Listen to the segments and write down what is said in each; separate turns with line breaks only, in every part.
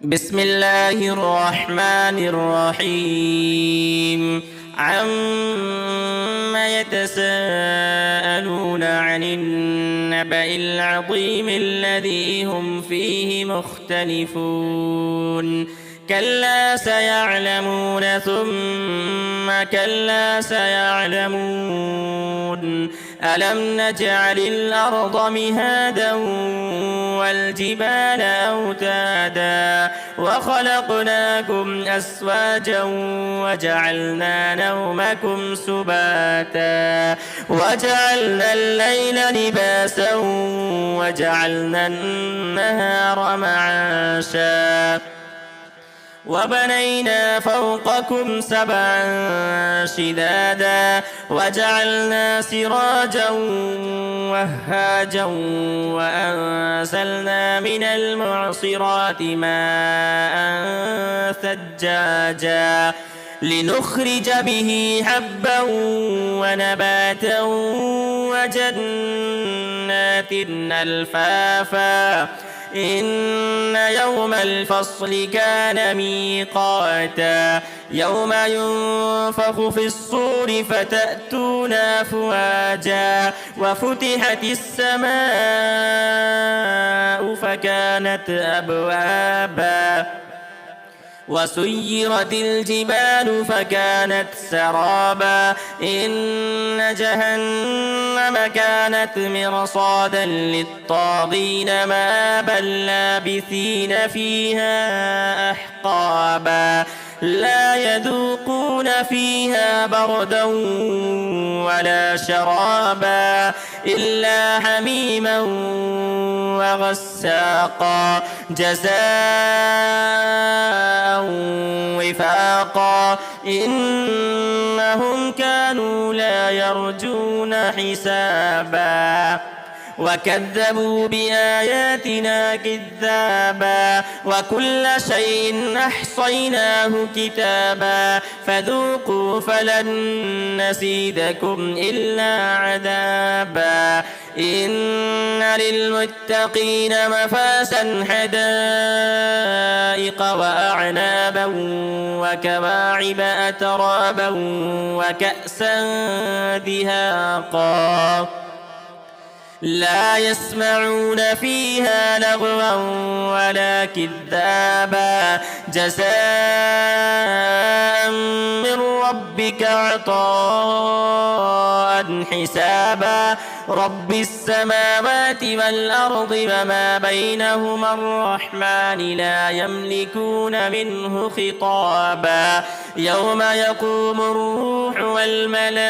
بسم الله الرحمن الرحيم عم يتساءلون عن النبأ العظيم الذي هم فيه مختلفون كلا سيعلمون ثم كلا سيعلمون ألم نجعل الأرض مهادا والجبال أوتادا وخلقناكم أزواجا وجعلنا نومكم سباتا وجعلنا الليل لباسا وجعلنا النهار معاشا وبنينا فوقكم سبعا شدادا وجعلنا سراجا وهاجا وأنزلنا من المعصرات ماء ثجاجا لنخرج به حبا ونباتا وجنات ألفافا إن يوم الفصل كان ميقاتا يوم ينفخ في الصور فتأتون أفواجا وفتحت السماء فكانت أبوابا وسيرت الجبال فكانت سرابا إن جهنم كانت مرصادا للطاغين مآبا لابثين فيها أحقابا لا يذوقون فيها بردا ولا شرابا إلا حميما وغساقا جزاء وفاقا إنهم كانوا لا يرجون حسابا وكذبوا بآياتنا كذابا وكل شيء أحصيناه كتابا فذوقوا فلن نزيدكم إلا عذابا إن للمتقين مفازا حدائق وأعنابا وكواعب أترابا وكأسا دهاقا لا يسمعون فيها لغوا ولا كذابا جزاء من ربك عطاء حسابا رب السماوات والأرض وما بينهما الرحمن لا يملكون منه خطابا يوم يقوم الروح والملائكة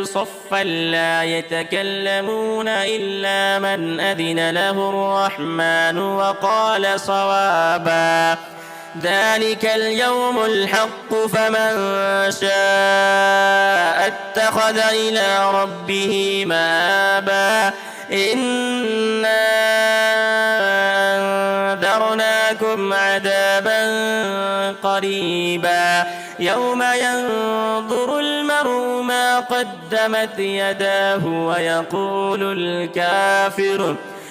صفا لا يتكلمون إلا من أذن له الرحمن وقال صوابا ذلك اليوم الحق فمن شاء اتخذ إلى ربه مآبا إنا أنذرناكم عذابا قريبا يوم ينظر المرء ما قدمت يداه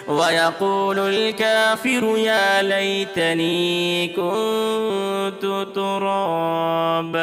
ويقول الكافر يا ليتني كنت ترابا.